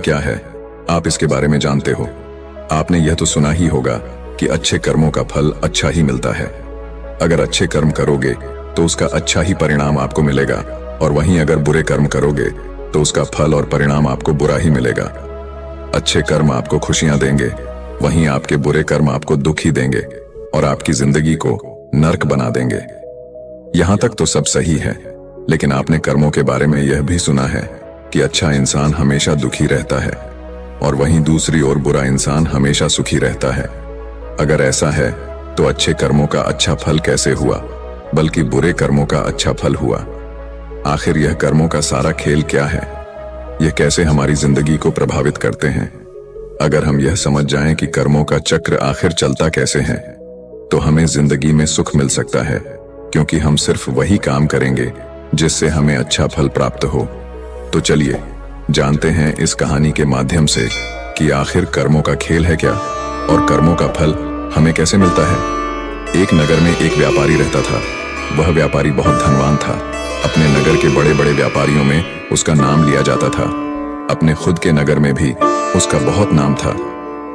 क्या है, आप इसके बारे में जानते हो। आपने यह तो सुना ही होगा कि अच्छे कर्मों का फल अच्छा ही मिलता है। अगर अच्छे कर्म करोगे तो उसका अच्छा ही परिणाम आपको मिलेगा, और वहीं अगर बुरे कर्म करोगे तो उसका फल और परिणाम आपको बुरा ही मिलेगा। अच्छे कर्म आपको खुशियां देंगे, वहीं आपके बुरे कर्म आपको दुख ही देंगे और आपकी जिंदगी को नर्क बना देंगे। यहां तक तो सब सही है, लेकिन आपने कर्मों के बारे में यह भी सुना है कि अच्छा इंसान हमेशा दुखी रहता है और वहीं दूसरी ओर बुरा इंसान हमेशा सुखी रहता है। अगर ऐसा है तो अच्छे कर्मों का अच्छा फल कैसे हुआ, बल्कि बुरे कर्मों का अच्छा फल हुआ। आखिर यह कर्मों का सारा खेल क्या है, यह कैसे हमारी जिंदगी को प्रभावित करते हैं। अगर हम यह समझ जाएं कि कर्मों का चक्र आखिर चलता कैसे है, तो हमें जिंदगी में सुख मिल सकता है, क्योंकि हम सिर्फ वही काम करेंगे जिससे हमें अच्छा फल प्राप्त हो। तो चलिए जानते हैं इस कहानी के माध्यम से कि आखिर कर्मों का खेल है क्या और कर्मों का फल हमें कैसे मिलता है। एक नगर में एक व्यापारी रहता था। वह व्यापारी बहुत धनवान था। अपने नगर के बड़े बड़े व्यापारियों में उसका नाम लिया जाता था। अपने खुद के नगर में भी उसका बहुत नाम था।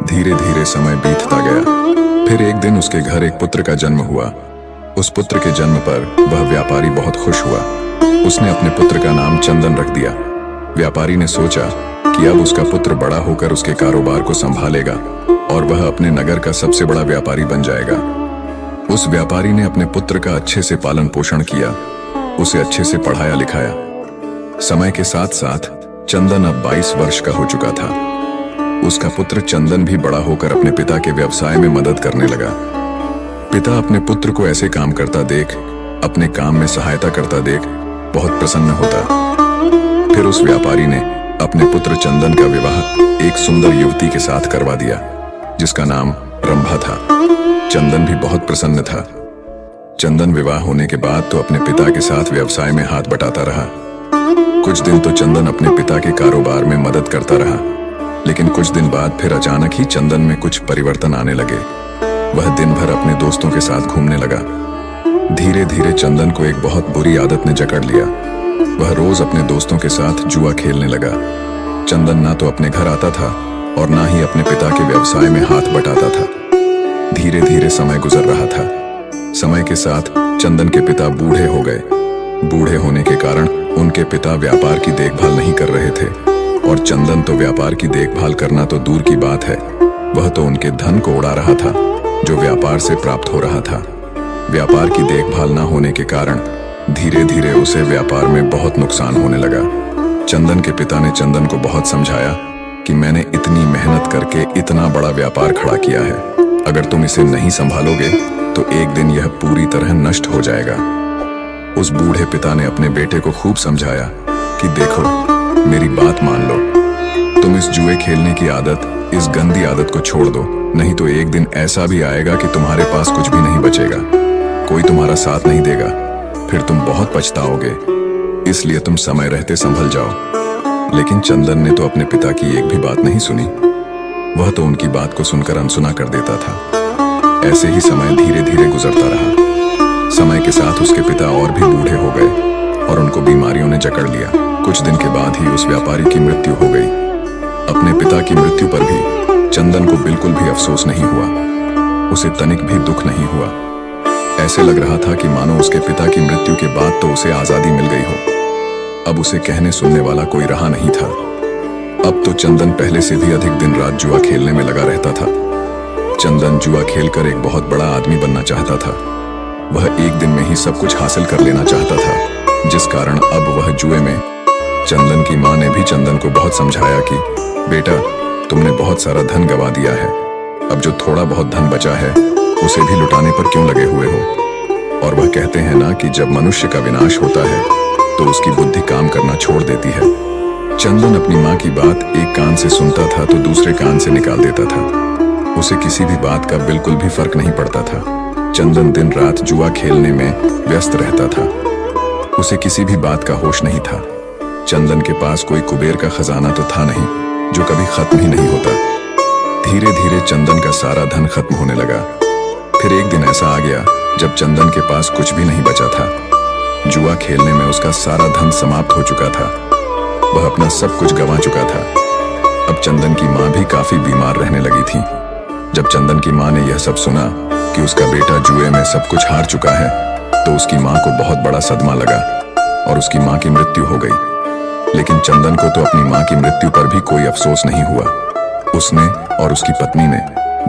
धीरे धीरे समय बीतता गया। फिर एक दिन उसके घर एक पुत्र का जन्म हुआ। उस पुत्र के जन्म पर वह व्यापारी बहुत खुश हुआ। उसने अपने पुत्र का नाम चंदन रख दिया। व्यापारी ने सोचा कि अब उसका पुत्र बड़ा होकर उसके कारोबार को संभालेगा और वह अपने नगर का सबसे बड़ा व्यापारी बन जाएगा। उस व्यापारी ने अपने पुत्र का अच्छे से पालन पोषण किया, उसे अच्छे से पढ़ाया लिखाया। समय के साथ साथ चंदन अब 22 वर्ष का हो चुका था। उसका पुत्र चंदन भी बड़ा होकर अपने पिता के व्यवसाय में मदद करने लगा। पिता अपने पुत्र को ऐसे काम करता देख, अपने काम में सहायता करता देख बहुत प्रसन्न होता। फिर उस व्यापारी ने अपने पुत्र चंदन का विवाह एक सुंदर युवती के साथ करवा दिया, जिसका नाम रंभा था। चंदन भी बहुत प्रसन्न था। चंदन विवाह होने के बाद तो अपने पिता के साथ व्यवसाय में हाथ बटाता रहा। कुछ दिन तो चंदन अपने पिता के कारोबार में मदद करता रहा, लेकिन कुछ दिन बाद फिर अचानक ही चंदन में कुछ परिवर्तन आने लगे। वह दिन भर अपने दोस्तों के साथ घूमने लगा। धीरे धीरे चंदन को एक बहुत बुरी आदत ने जकड़ लिया। वह रोज अपने दोस्तों के साथ जुआ खेलने लगा। चंदन ना तो अपने घर आता था और ना ही अपने पिता के व्यवसाय में हाथ बटाता था। धीरे धीरे समय गुजर रहा था। समय के साथ चंदन के पिता बूढ़े हो गए। बूढ़े होने के कारण उनके पिता व्यापार की देखभाल नहीं कर रहे थे, और चंदन तो व्यापार की देखभाल करना तो दूर की बात है, वह तो उनके धन को उड़ा रहा था जो व्यापार से प्राप्त हो रहा था। व्यापार की देखभाल न होने के कारण धीरे धीरे उसे व्यापार में बहुत नुकसान होने लगा। चंदन के पिता ने चंदन को बहुत समझाया कि मैंने इतनी मेहनत करके इतना बड़ा व्यापार खड़ा किया है, अगर तुम इसे नहीं संभालोगे तो एक दिन यह पूरी तरह नष्ट हो जाएगा। उस बूढ़े पिता ने अपने बेटे को खूब समझाया कि देखो, मेरी बात मान लो, तुम इस जुए खेलने की आदत, इस गंदी आदत को छोड़ दो, नहीं तो एक दिन ऐसा भी आएगा कि तुम्हारे पास कुछ भी नहीं बचेगा, कोई तुम्हारा साथ नहीं देगा, फिर तुम बहुत पछताओगे। इसलिए तुम समय रहते संभल जाओ। लेकिन चंदन ने तो अपने पिता की एक भी बात नहीं सुनी। वह तो उनकी बात को सुनकर अनसुना कर देता था। ऐसे ही समय धीरे धीरे गुजरता रहा। समय के साथ उसके पिता और भी बूढ़े हो गए और उनको बीमारियों ने जकड़ लिया। कुछ दिन के बाद ही उस व्यापारी की मृत्यु हो गई। अपने पिता की मृत्यु पर भी चंदन को बिल्कुल भी अफसोस नहीं हुआ। उसे तनिक भी दुख नहीं हुआ। ऐसे लग रहा था कि मानो उसके पिता की मृत्यु के बाद तो उसे आजादी मिल गई हो। अब उसे कहने सुनने वाला कोई रहा नहीं था। अब तो चंदन पहले से भी अधिक दिन रात जुआ खेलने में लगा रहता था। चंदन जुआ खेलकर एक बहुत बड़ा आदमी बनना चाहता था। वह एक दिन में ही सब कुछ हासिल कर लेना चाहता था, जिस कारण अब वह जुए में। चंदन की माँ ने भी चंदन को बहुत समझाया कि बेटा, तुमने बहुत सारा धन गंवा दिया है, अब जो थोड़ा बहुत धन बचा है उसे भी लुटाने पर क्यों लगे हुए हो। और वह कहते हैं ना कि जब मनुष्य का विनाश होता है तो उसकी बुद्धि काम करना छोड़ देती है। चंदन अपनी माँ की बात एक कान से सुनता था तो दूसरे कान से निकाल देता था। उसे किसी भी बात का बिल्कुल भी फर्क नहीं पड़ता था। चंदन दिन रात जुआ खेलने में व्यस्त रहता था। उसे किसी भी बात का होश नहीं था। चंदन के पास कोई कुबेर का खजाना तो था नहीं, जो कभी खत्म ही नहीं होता। धीरे धीरे चंदन का सारा धन खत्म होने लगा। फिर एक दिन ऐसा आ गया जब चंदन के पास कुछ भी नहीं बचा था। जुआ खेलने में उसका सारा धन समाप्त हो चुका था। वह अपना सब कुछ गंवा चुका था। चंदन की माँ भी काफी बीमार रहने लगी थी। जब चंदन की माँ ने यह सब सुना कि उसका बेटा जुए में सब कुछ हार चुका है, तो उसकी माँ को बहुत बड़ा सदमा लगा और उसकी माँ की मृत्यु हो गई। लेकिन चंदन को तो अपनी माँ की मृत्यु पर भी कोई अफसोस नहीं हुआ। उसने और उसकी पत्नी ने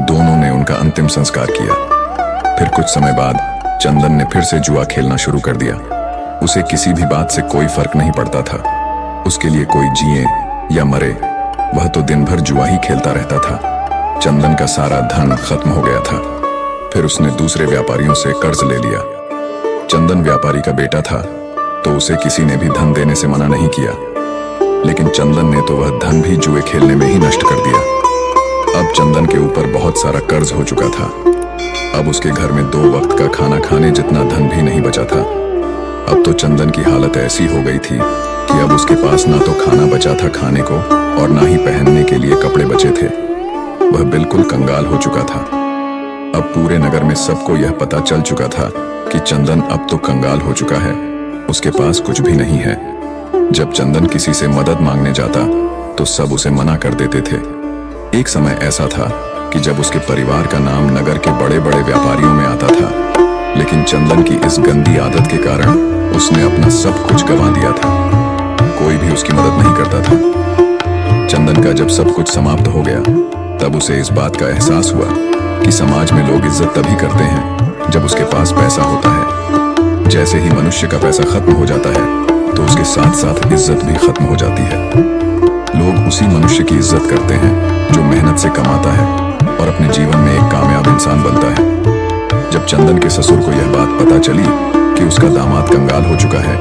दोनों ने उनका अंतिम संस्कार किया। फिर कुछ समय बाद चंदन ने फिर से जुआ खेलना शुरू कर दिया। उसे किसी भी बात से कोई फर्क नहीं पड़ता था। उसके लिए कोई जिए या मरे, वह तो दिन भर जुआ ही खेलता रहता था। चंदन का सारा धन खत्म हो गया था। फिर उसने दूसरे व्यापारियों से कर्ज ले लिया। चंदन व्यापारी का बेटा था, तो उसे किसी ने भी धन देने से मना नहीं किया। लेकिन चंदन ने तो वह धन भी जुए खेलने में ही नष्ट कर दिया। अब चंदन के ऊपर बहुत सारा कर्ज हो चुका था। अब उसके घर में 2 वक्त का खाना खाने जितना धन भी नहीं बचा था। अब तो चंदन की हालत ऐसी हो गई थी कि अब उसके पास ना तो खाना बचा था खाने को और ना ही पहनने के लिए कपड़े बचे थे। वह बिल्कुल कंगाल हो चुका था। अब पूरे नगर में सबको यह पता चल चुका था कि चंदन अब तो कंगाल हो चुका है, उसके पास कुछ भी नहीं है। जब चंदन किसी से मदद मांगने जाता तो सब उसे मना कर देते थे। एक समय ऐसा था कि जब उसके परिवार का नाम नगर के बड़े बड़े व्यापारियों में आता था, लेकिन चंदन की इस गंदी आदत के कारण उसने अपना सब कुछ गंवा दिया था। कोई भी उसकी मदद नहीं करता था। चंदन का जब सब कुछ समाप्त हो गया, तब उसे इस बात का एहसास हुआ कि समाज में लोग इज्जत तभी करते हैं जब उसके पास पैसा होता है। जैसे ही मनुष्य का पैसा खत्म हो जाता है, तो उसके साथ साथ इज्जत भी खत्म हो जाती है। लोग उसी मनुष्य की इज्जत करते हैं जो मेहनत से कमाता है और अपने जीवन में एक कामयाब इंसान बनता है। जब चंदन के ससुर को यह बात पता चली कि उसका दामाद कंगाल हो चुका है,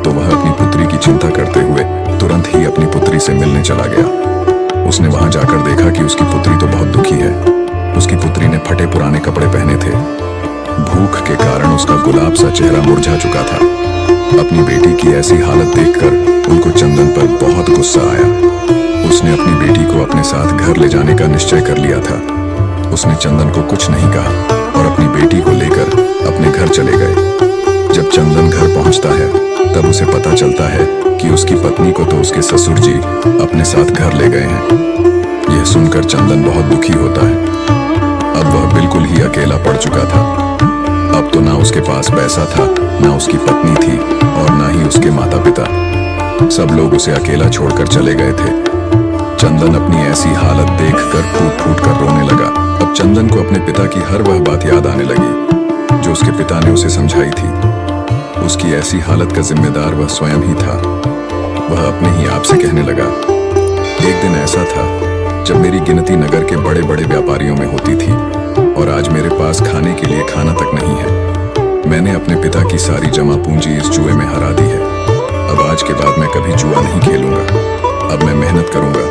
तो वह अपनी पुत्री की चिंता करते हुए तुरंत ही अपनी पुत्री से मिलने चला गया। उसने वहां जाकर देखा कि उसकी पुत्री तो बहुत दुखी है। उसकी पुत्री ने फटे पुराने कपड़े पहने थे। भूख के कारण उसका गुलाब सा चेहरा मुरझा चुका था। अपनी बेटी की ऐसी हालत देखकर उनको चंदन पर बहुत गुस्सा आया। उसने अपनी बेटी को अपने साथ घर ले जाने का निश्चय कर लिया था। उसने चंदन को कुछ नहीं कहा और अपनी बेटी को लेकर अपने घर चले गए। जब चंदन घर पहुंचता है, तब उसे पता चलता है कि उसकी पत्नी को तो उसके ससुर जी अपने साथ घर ले गए हैं। यह सुनकर चंदन बहुत दुखी होता है। अब वह बिल्कुल ही अकेला पड़ चुका था। अब तो ना उसके पास पैसा था, ना उसकी पत्नी थी और ना ही उसके माता पिता। सब लोग उसे अकेला छोड़कर चले गए थे। चंदन अपनी ऐसी हालत देखकर फूट फूट कर रोने लगा। अब चंदन को अपने पिता की हर वह बात याद आने लगी जो उसके पिता ने उसे समझाई थी। उसकी ऐसी हालत का जिम्मेदार वह स्वयं ही था। वह अपने ही आप से कहने लगा, एक दिन ऐसा था जब मेरी गिनती नगर के बड़े बड़े व्यापारियों में होती थी और आज मेरे पास खाने के लिए खाना तक नहीं है। मैंने अपने पिता की सारी जमा पूंजी इस जुए में हरा दी है। अब आज के बाद मैं कभी जुआ नहीं खेलूंगा। अब मैं मेहनत करूंगा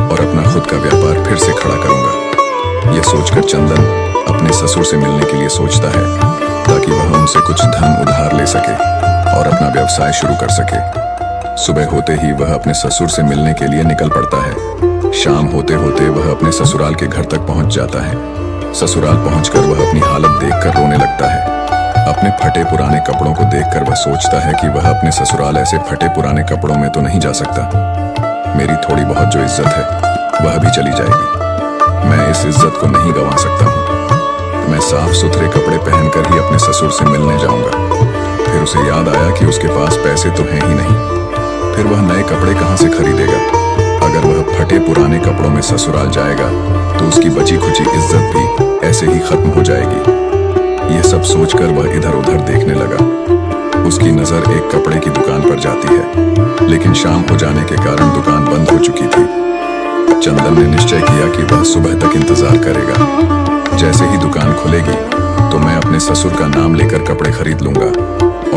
और अपना खुद का व्यापार फिर से खड़ा करूंगा। यह सोचकर चंदन अपने ससुर से मिलने के लिए सोचता है ताकि वह उनसे कुछ धन उधार ले सके और अपना व्यवसाय शुरू कर सके। सुबह होते ही वह अपने ससुर से मिलने के लिए निकल पड़ता है। शाम होते होते वह अपने ससुराल के घर तक पहुंच जाता है। ससुराल पहुंचकर वह अपनी हालत देखकर रोने लगता है। अपने फटे पुराने कपड़ों को देखकर वह सोचता है कि वह अपने ससुराल ऐसे फटे पुराने कपड़ों में तो नहीं जा सकता। मेरी थोड़ी बहुत जो इज्जत है वह भी चली जाएगी। मैं इस इज्जत को नहीं गंवा सकता हूँ। मैं साफ सुथरे कपड़े पहनकर ही अपने ससुर से मिलने जाऊंगा। फिर उसे याद आया कि उसके पास पैसे तो हैं ही नहीं। फिर वह नए कपड़े कहाँ से खरीदेगा। अगर वह फटे पुराने कपड़ों में ससुराल जाएगा तो उसकी बची खुची इज्जत भी ऐसे ही खत्म हो जाएगी। यह सब सोचकर वह इधर उधर देखने लगा। उसकी नजर एक कपड़े की दुकान पर जाती है, लेकिन शाम हो जाने के कारण दुकान बंद हो चुकी थी। चंदन ने निश्चय किया कि वह सुबह तक इंतजार करेगा। जैसे ही दुकान खुलेगी तो मैं अपने ससुर का नाम लेकर कपड़े खरीद लूंगा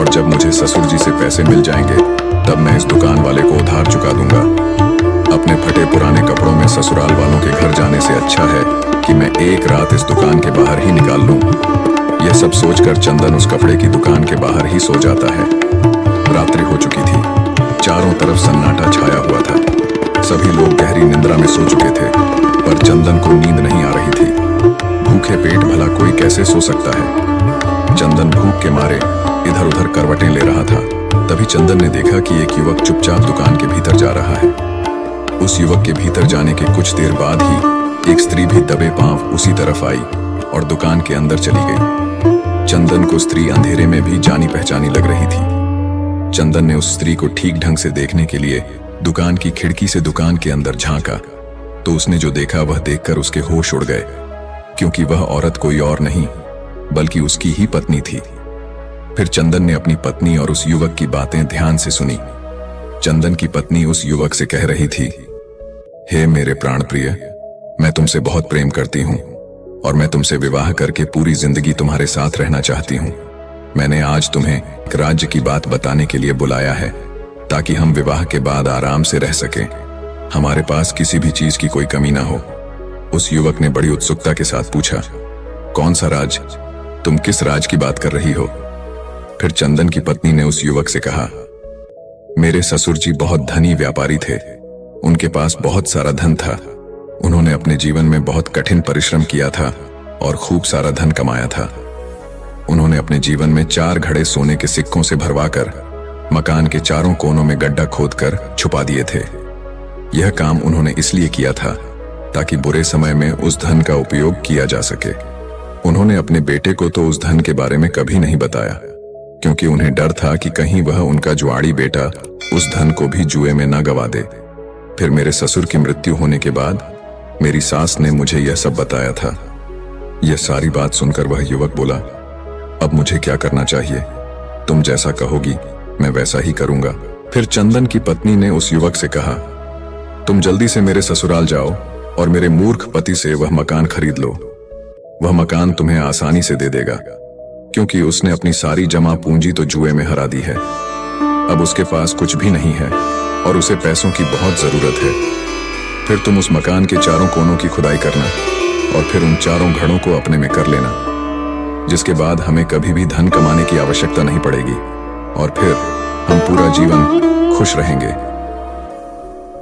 और जब मुझे ससुर जी से पैसे मिल जाएंगे तब मैं इस दुकान वाले को उधार चुका दूंगा। अपने फटे पुराने कपड़ों में ससुराल वालों के घर जाने से अच्छा है कि मैं एक रात इस दुकान के बाहर ही निकाल लूं। यह सब सोचकर चंदन उस कपड़े की दुकान के बाहर ही सो जाता है। रात्रि हो चुकी थी। चारों तरफ सन्नाटा छाया हुआ था। सभी लोग गहरी निंद्रा में सो चुके थे, पर चंदन को नींद नहीं आ रही थी। भूखे पेट भला कोई कैसे सो सकता है। चंदन भूख के मारे इधर उधर करवटें ले रहा था। तभी चंदन ने देखा कि एक युवक चुपचाप दुकान के भीतर जा रहा है। उस युवक के भीतर जाने के कुछ देर बाद ही एक स्त्री भी दबे पांव उसी तरफ आई और दुकान के अंदर चली गई। चंदन को स्त्री अंधेरे में भी जानी पहचानी लग रही थी। चंदन ने उस स्त्री को ठीक ढंग से देखने के लिए दुकान की खिड़की से दुकान के अंदर झांका तो उसने जो देखा वह देखकर उसके होश उड़ गए, क्योंकि वह औरत कोई और नहीं बल्कि उसकी ही पत्नी थी। फिर चंदन ने अपनी पत्नी और उस युवक की बातें ध्यान से सुनी। चंदन की पत्नी उस युवक से कह रही थी, हे मेरे प्राण प्रिय, मैं तुमसे बहुत प्रेम करती हूं और मैं तुमसे विवाह करके पूरी जिंदगी तुम्हारे साथ रहना चाहती हूं। मैंने आज तुम्हें एक राज्य की बात बताने के लिए बुलाया है ताकि हम विवाह के बाद आराम से रह सकें। हमारे पास किसी भी चीज की कोई कमी ना हो। उस युवक ने बड़ी उत्सुकता के साथ पूछा, कौन सा राज? तुम किस राज की बात कर रही हो? फिर चंदन की पत्नी ने उस युवक से कहा, मेरे ससुर जी बहुत धनी व्यापारी थे। उनके पास बहुत सारा धन था। उन्होंने अपने जीवन में बहुत कठिन परिश्रम किया था और खूब सारा धन कमाया था। उन्होंने अपने जीवन में 4 घड़े सोने के सिक्कों से भरवाकर मकान के चारों कोनों में गड्ढा खोदकर छुपा दिए थे। यह काम उन्होंने इसलिए किया था ताकि बुरे समय में उस धन का उपयोग किया जा सके। उन्होंने अपने बेटे को तो उस धन के बारे में कभी नहीं बताया, क्योंकि उन्हें डर था कि कहीं वह उनका जुआड़ी बेटा उस धन को भी जुए में न गवा दे। फिर मेरे ससुर की मृत्यु होने के बाद मेरी सास ने मुझे यह सब बताया था। यह सारी बात सुनकर वह युवक बोला, अब मुझे क्या करना चाहिए? तुम जैसा कहोगी मैं वैसा ही करूंगा। फिर चंदन की पत्नी ने उस युवक से कहा, तुम जल्दी से मेरे ससुराल जाओ और मेरे मूर्ख पति से वह मकान खरीद लो। वह मकान तुम्हें आसानी से दे देगा, क्योंकि उसने अपनी सारी जमा पूंजी तो जुए में हरा दी है। अब उसके पास कुछ भी नहीं है और उसे पैसों की बहुत जरूरत है। फिर तुम उस मकान के चारों कोनों की खुदाई करना और फिर उन चारों घड़ों को अपने में कर लेना, जिसके बाद हमें कभी भी धन कमाने की आवश्यकता नहीं पड़ेगी और फिर हम पूरा जीवन खुश रहेंगे।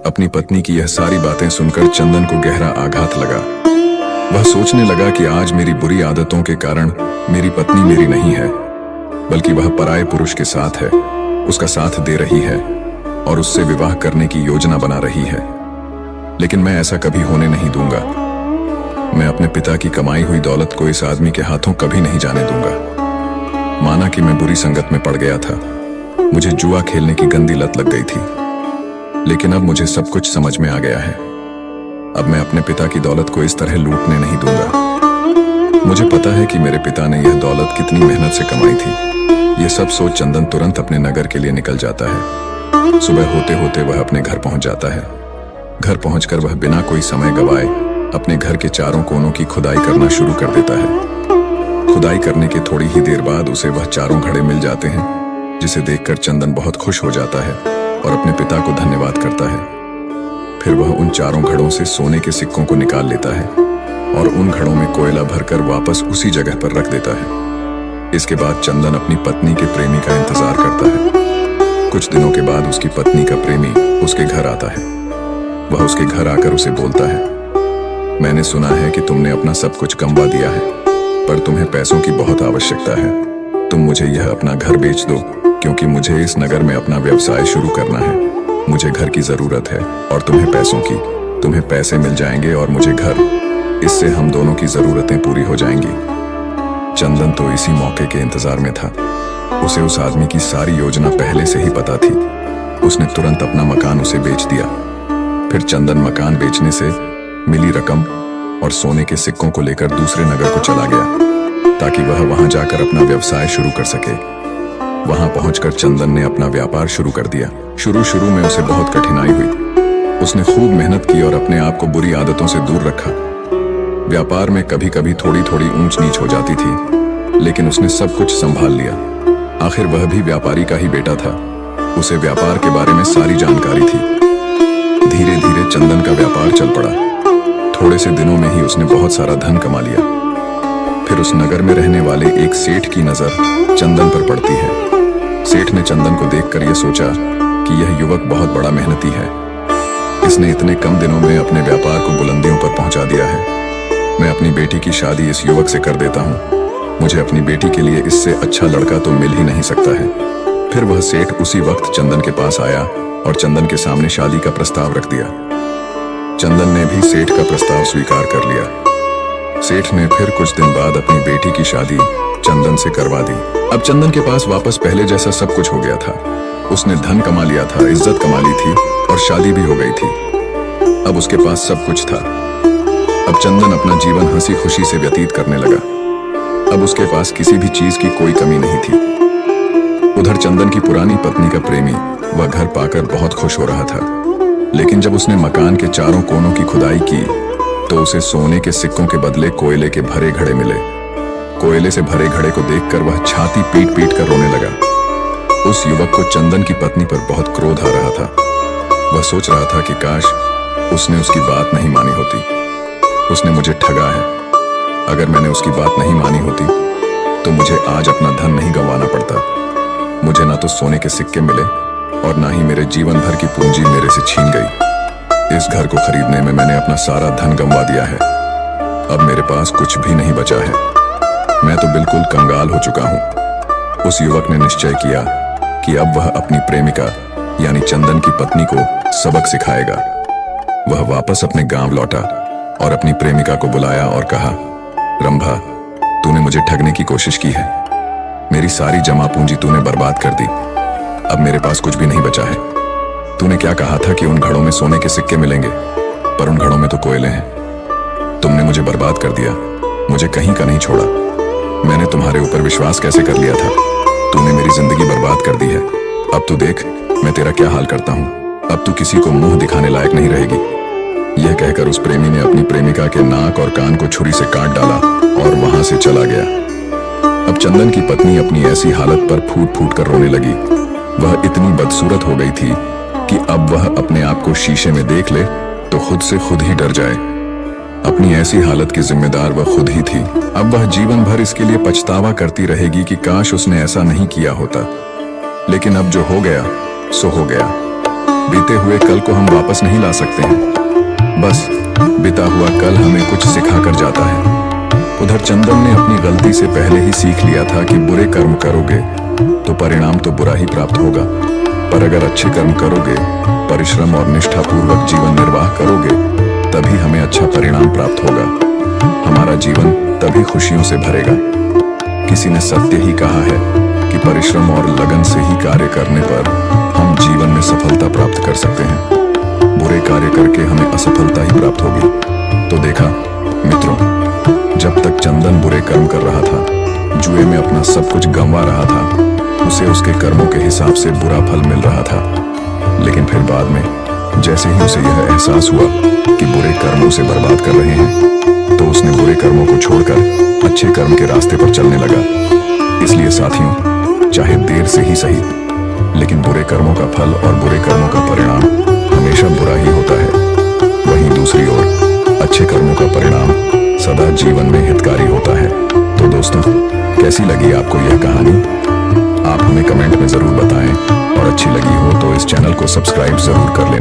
अपनी पत्नी की यह सारी बातें सुनकर चंदन को गहरा आघात लगा। वह सोचने लगा कि आज मेरी बुरी आदतों के कारण मेरी पत्नी मेरी नहीं है, बल्कि वह पराये पुरुष के साथ है, उसका साथ दे रही है और उससे विवाह करने की योजना बना रही है। लेकिन मैं ऐसा कभी होने नहीं दूंगा। मैं अपने पिता की कमाई हुई दौलत को इस आदमी के हाथों कभी नहीं जाने दूंगा। माना कि मैं बुरी संगत में पड़ गया था, मुझे जुआ खेलने की गंदी लत लग गई थी, लेकिन अब मुझे सब कुछ समझ में आ गया है। अब मैं अपने पिता की दौलत को इस तरह लूटने नहीं दूंगा। मुझे पता है कि मेरे पिता ने यह दौलत कितनी मेहनत से कमाई थी। यह सब सोच चंदन तुरंत अपने नगर के लिए निकल जाता है। सुबह होते होते वह अपने घर पहुंच जाता है। घर पहुंचकर वह बिना कोई समय गवाए अपने घर के चारों कोनों की खुदाई करना शुरू कर देता है। खुदाई करने के थोड़ी ही देर बाद उसे वह चारों घड़े मिल जाते हैं, जिसे देखकर चंदन बहुत खुश हो जाता है और अपने पिता को धन्यवाद करता है। फिर वह उन चारों घड़ों से सोने के सिक्कों को निकाल लेता है और उन घड़ों में कोयला भरकर वापस उसी जगह पर रख देता है। इसके बाद चंदन अपनी पत्नी के प्रेमी का इंतजार करता है। कुछ दिनों के बाद उसकी पत्नी का प्रेमी उसके घर आता है। वह उसके घर आकर उसे बोलता है, मैंने सुना है कि तुमने अपना सब कुछ गंवा दिया है, पर तुम्हें पैसों की बहुत आवश्यकता है। तुम मुझे यह अपना घर बेच दो, क्योंकि मुझे इस नगर में अपना व्यवसाय शुरू करना है। मुझे घर की जरूरत है और तुम्हें पैसों की। तुम्हें पैसे मिल जाएंगे और मुझे घर। इससे हम दोनों की जरूरतें पूरी हो जाएंगी। चंदन तो इसी मौके के इंतजार में था। उसे उस आदमी की सारी योजना पहले से ही पता थी। उसने तुरंत अपना मकान उसे बेच दिया। फिर चंदन मकान बेचने से मिली रकम और सोने के सिक्कों को लेकर दूसरे नगर को चला गया, ताकि वह वहां जाकर अपना व्यवसाय शुरू कर सके। वहां पहुंचकर चंदन ने अपना व्यापार शुरू कर दिया। शुरू में उसे बहुत कठिनाई हुई। उसने खूब मेहनत की और अपने आप को बुरी आदतों से दूर रखा। व्यापार में कभी कभी थोड़ी थोड़ी ऊंच नीच हो जाती थी, लेकिन उसने सब कुछ संभाल लिया। आखिर वह भी व्यापारी का ही बेटा था। उसे व्यापार के बारे में सारी जानकारी थी। धीरे धीरे चंदन का व्यापार चल पड़ा। थोड़े से दिनों में ही उसने बहुत सारा धन कमा लिया। फिर उस नगर में रहने वाले एक सेठ की नजर चंदन पर पड़ती है। सेठ ने चंदन को देखकर यह सोचा कि यह युवक बहुत बड़ा मेहनती है। इसने इतने कम दिनों में अपने व्यापार को बुलंदियों पर पहुंचा दिया है। मैं अपनी बेटी की शादी इस युवक से कर देता हूँ। मुझे अपनी बेटी के लिए इससे अच्छा लड़का तो मिल ही नहीं सकता है। फिर वह सेठ उसी वक्त चंदन के पास आया और चंदन के सामने शादी का प्रस्ताव रख दिया। चंदन ने भी सेठ का प्रस्ताव स्वीकार कर लिया। सेठ ने फिर कुछ दिन बाद अपनी बेटी की शादी चंदन से करवा दी। अब चंदन के पास वापस पहले जैसा सब कुछ हो गया था। उसने धन कमा लिया था, इज्जत कमा ली थी और शादी भी हो गई थी। अब उसके पास सब कुछ था। अब चंदन अपना जीवन हंसी खुशी से व्यतीत करने लगा। अब उसके पास किसी भी चीज की कोई कमी नहीं थी। उधर चंदन की पुरानी पत्नी का प्रेमी वह घर पाकर बहुत खुश हो रहा था। लेकिन जब उसने मकान के चारों कोनों की खुदाई की तो उसे सोने के सिक्कों के बदले कोयले के भरे घड़े मिले। कोयले से भरे घड़े को देखकर वह छाती पीट पीट कर रोने लगा। उस युवक को चंदन की पत्नी पर बहुत क्रोध आ रहा था। वह सोच रहा था कि काश उसने उसकी बात नहीं मानी होती। उसने मुझे ठगा है। अगर मैंने उसकी बात नहीं मानी होती तो मुझे आज अपना धन नहीं गंवाना पड़ता। मुझे ना तो सोने के सिक्के मिले और ना ही मेरे जीवन भर की पूंजी मेरे से छीन गई। इस घर को खरीदने में मैंने अपना सारा धन गंवा दिया है। अब मेरे पास कुछ भी नहीं बचा है। मैं तो बिल्कुल कंगाल हो चुका हूँ। उस युवक ने निश्चय किया कि अब वह अपनी प्रेमिका यानी चंदन की पत्नी को सबक सिखाएगा। वह वापस अपने गांव लौटा और अपनी प्रेमिका को बुलाया और कहा, रंभा, तूने मुझे ठगने की कोशिश की है। मेरी सारी जमा पूंजी तूने बर्बाद कर दी। अब मेरे पास कुछ भी नहीं बचा है। तूने क्या कहा था कि उन घड़ों में सोने के सिक्के मिलेंगे, पर उन घड़ों में तो कोयले हैं। तुमने मुझे बर्बाद कर दिया, मुझे कहीं का नहीं छोड़ा। मैंने तुम्हारे ऊपर विश्वास कैसे कर लिया था। तूने मेरी जिंदगी बर्बाद कर दी है। अब तू देख मैं तेरा क्या हाल करता हूँ। अब तू किसी को मुंह दिखाने लायक नहीं रहेगी। यह कहकर उस प्रेमी ने अपनी प्रेमिका के नाक और कान को छुरी से काट डाला और वहां से चला गया। अब चंदन की पत्नी अपनी ऐसी हालत पर फूट फूट कर रोने लगी। वह इतनी बदसूरत हो गई थी कि अब वह अपने आप को शीशे में देख ले तो खुद से खुद ही डर जाए। अपनी ऐसी हालत की जिम्मेदार वह खुद ही थी। अब वह जीवन भर इसके लिए पछतावा करती रहेगी कि काश उसने ऐसा नहीं किया होता। लेकिन अब जो हो गया सो हो गया। बीते हुए कल को हम वापस नहीं ला सकते हैं। बस बीता हुआ कल हमें कुछ सिखा कर जाता है। उधर चंदन ने अपनी गलती से पहले ही सीख लिया था कि बुरे कर्म करोगे तो परिणाम तो बुरा ही प्राप्त होगा, पर अगर अच्छे कर्म करोगे, परिश्रम और निष्ठापूर्वक जीवन निर्वाह करोगे, तभी हमें अच्छा परिणाम प्राप्त होगा। हमारा जीवन तभी खुशियों से भरेगा। किसी ने सत्य ही कहा है कि परिश्रम और लगन से ही कार्य करने पर हम जीवन में सफलता प्राप्त कर सकते हैं। बुरे कार्य करके हमें असफलता ही प्राप्त होगी। तो देखा मित्रों, जब तक चंदन बुरे कर्म कर रहा था, जुए में अपना सब कुछ गंवा रहा था, उसे उसके कर्मों के हिसाब से बुरा फल मिल रहा था। लेकिन फिर बाद में जैसे ही उसे यह एहसास हुआ कि बुरे कर्म उसे बर्बाद कर रहे हैं, तो उसने बुरे कर्मों को छोड़कर अच्छे कर्म के रास्ते पर चलने लगा। इसलिए साथियों, चाहे देर से ही सही, लेकिन बुरे कर्मों का फल और बुरे कर्मों का परिणाम हमेशा बुरा ही होता है। वहीं दूसरी ओर अच्छे कर्मों का परिणाम सदा जीवन में हितकारी होता है। तो दोस्तों, कैसी लगी आपको यह कहानी? आप हमें कमेंट में जरूर बताएं और अच्छी लगी हो तो इस चैनल को सब्सक्राइब जरूर कर लें।